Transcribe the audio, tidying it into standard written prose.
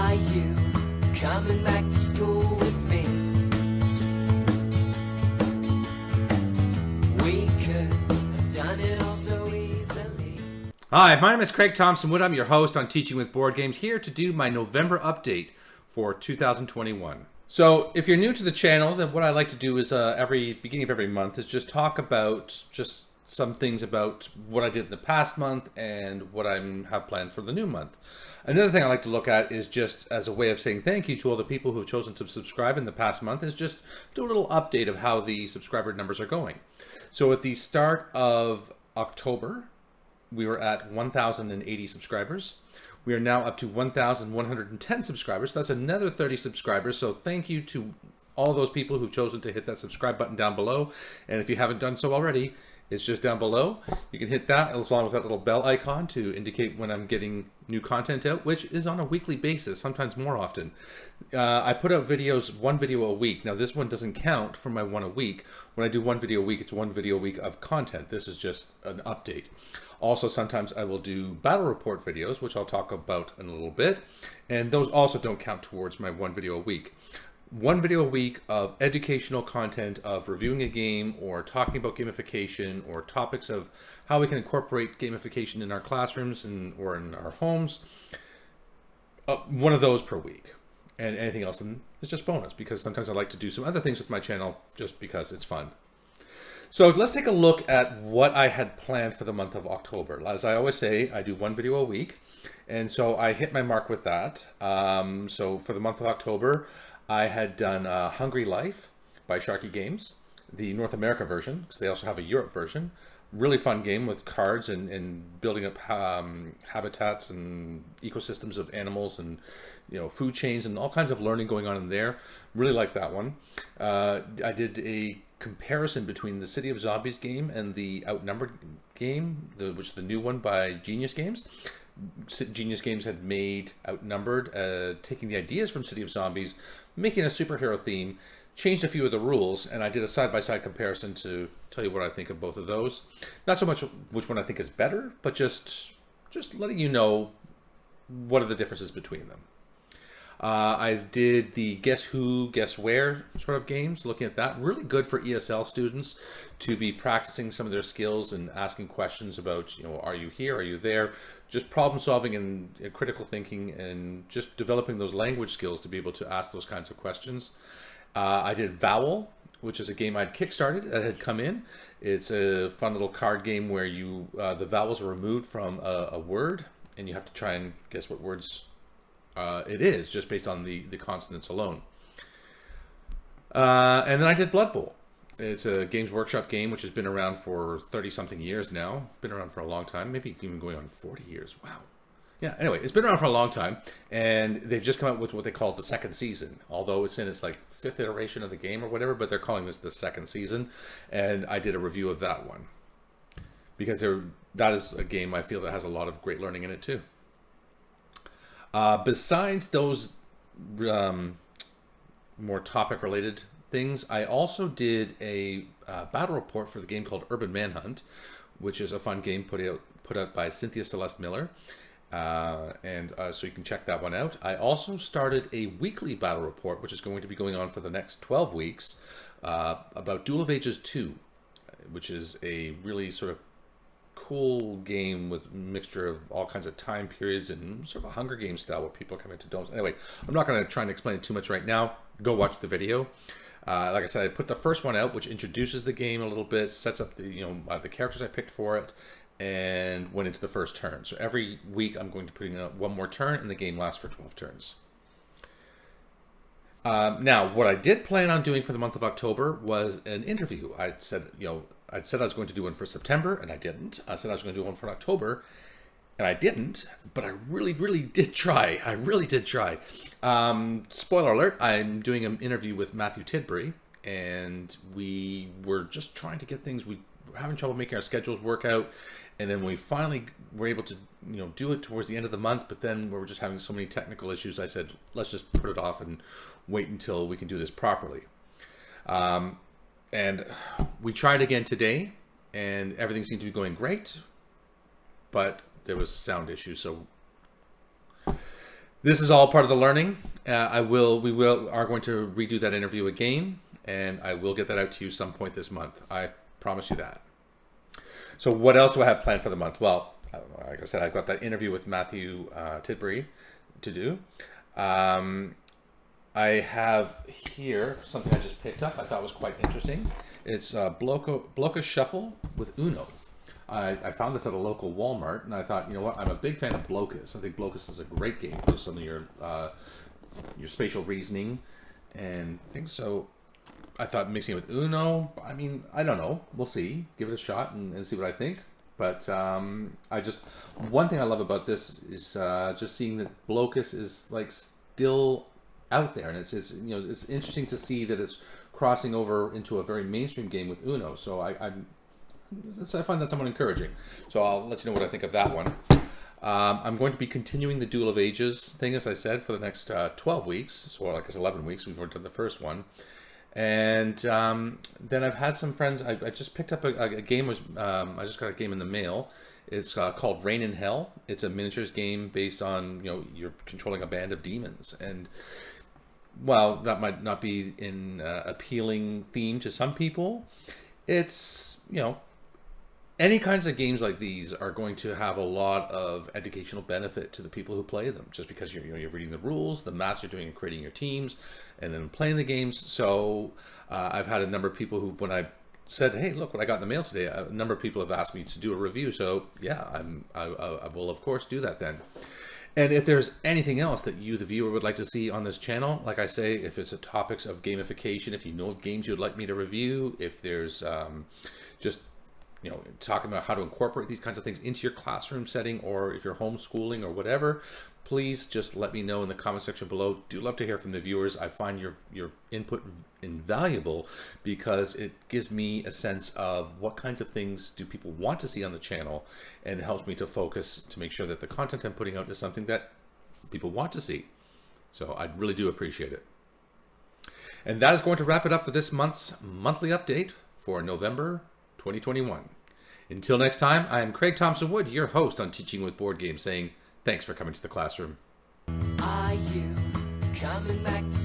Are you coming back to school with me? We could have done it all so easily. Hi, my name is Craig Thompson Wood. I'm your host on Teaching with Board Games, here to do my November update for 2021. So if you're new to the channel, then what I like to do is every beginning of every month is just talk about just some things about what I did in the past month and what I have planned for the new month. Another thing I like to look at is just as a way of saying thank you to all the people who have chosen to subscribe in the past month, is just do a little update of how the subscriber numbers are going. So at the start of October, we were at 1,080 subscribers. We are now up to 1,110 subscribers. So that's another 30 subscribers. So thank you to all those people who've chosen to hit that subscribe button down below. And if you haven't done so already, it's just down below. You can hit that along with that little bell icon to indicate when I'm getting new content out, which is on a weekly basis, sometimes more often. I put out videos, one video a week. Now this one doesn't count for my one a week. When I do one video a week, it's one video a week of content. This is just an update. Also, sometimes I will do battle report videos, which I'll talk about in a little bit. And those also don't count towards my one video a week. One video a week of educational content, of reviewing a game or talking about gamification or topics of how we can incorporate gamification in our classrooms or in our homes. One of those per week. And anything else is just bonus, because sometimes I like to do some other things with my channel just because it's fun. So let's take a look at what I had planned for the month of October. As I always say, I do one video a week. And so I hit my mark with that. So for the month of October, I had done Hungry Life by Sharky Games, the North America version, because they also have a Europe version. Really fun game with cards and building up habitats and ecosystems of animals and food chains and all kinds of learning going on in there. Really like that one. I did a comparison between the City of Zombies game and the Outnumbered game, which is the new one by Genius Games. Genius Games had made Outnumbered, taking the ideas from City of Zombies, making a superhero theme, changed a few of the rules, and I did a side-by-side comparison to tell you what I think of both of those. Not so much which one I think is better, but just letting you know what are the differences between them. I did the Guess Who, Guess Where sort of games, looking at that. Really good for ESL students to be practicing some of their skills and asking questions about, are you here, are you there? Just problem solving and critical thinking and just developing those language skills to be able to ask those kinds of questions. I did Vowel, which is a game I'd kickstarted that had come in. It's a fun little card game where the vowels are removed from a word and you have to try and guess what words it is, just based on the consonants alone. And then I did Blood Bowl. It's a Games Workshop game which has been around for 30-something years now. Been around for a long time, maybe even going on 40 years. Wow. Yeah, anyway, it's been around for a long time, and they've just come out with what they call the second season, although it's in its fifth iteration of the game or whatever, but they're calling this the second season, and I did a review of that one. Because that is a game I feel that has a lot of great learning in it too. Besides those more topic-related things, I also did a battle report for the game called Urban Manhunt, which is a fun game put out by Cynthia Celeste Miller, so you can check that one out. I also started a weekly battle report, which is going to be going on for the next 12 weeks, about Duel of Ages 2, which is a really sort of cool game with a mixture of all kinds of time periods and sort of a Hunger Games style where people come into domes. Anyway, I'm not going to try and explain it too much right now. Go watch the video. Like I said, I put the first one out, which introduces the game a little bit, sets up the characters I picked for it, and went into the first turn. So every week I'm going to put in one more turn, and the game lasts for 12 turns. Now, what I did plan on doing for the month of October was an interview. I said I was going to do one for September, and I didn't. I said I was going to do one for October, and I didn't. But I really, really did try. I really did try. Spoiler alert, I'm doing an interview with Matthew Tidbury, and we were just trying to get things. We were having trouble making our schedules work out, and then we finally were able to do it towards the end of the month, but then we were just having so many technical issues. I said, let's just put it off and wait until we can do this properly. And we tried again today, and everything seemed to be going great, but there was sound issues. So This is all part of the learning. We are going to redo that interview again, and I will get that out to you some point this month. I promise you that. So what else do I have planned for the month? Well, like I said, I've got that interview with Matthew Tidbury to do. I have here something I just picked up I thought was quite interesting. It's Blokus Shuffle with Uno. I found this at a local Walmart, and I thought, you know what, I'm a big fan of Blokus. I think Blokus is a great game for some of your spatial reasoning and things. So I thought mixing it with Uno, I mean, I don't know. We'll see. Give it a shot and see what I think. But one thing I love about this is just seeing that Blokus is like still out there, and it's interesting to see that it's crossing over into a very mainstream game with Uno. So I find that somewhat encouraging. So I'll let you know what I think of that one. I'm going to be continuing the Duel of Ages thing, as I said, for the next 12 weeks. So I guess 11 weeks. We've already done the first one. And then I've had some friends. I just picked up a game. I just got a game in the mail. It's called Reign in Hell. It's a miniatures game based on, you're controlling a band of demons. And while that might not be an appealing theme to some people, it's, any kinds of games like these are going to have a lot of educational benefit to the people who play them, just because you're reading the rules, the maths you're doing and creating your teams, and then playing the games. So I've had a number of people who, when I said, hey, look what I got in the mail today, a number of people have asked me to do a review. So yeah, I will of course do that then. And if there's anything else that you, the viewer, would like to see on this channel, like I say, if it's topics of gamification, if you know of games you'd like me to review, if there's just talking about how to incorporate these kinds of things into your classroom setting, or if you're homeschooling or whatever, please just let me know in the comment section below. Do love to hear from the viewers. I find your input invaluable because it gives me a sense of what kinds of things do people want to see on the channel, and it helps me to focus to make sure that the content I'm putting out is something that people want to see. So I really do appreciate it. And that is going to wrap it up for this month's monthly update for November 2021. Until next time, I am Craig Thompson Wood, your host on Teaching with Board Games, saying thanks for coming to the classroom. Are you coming back to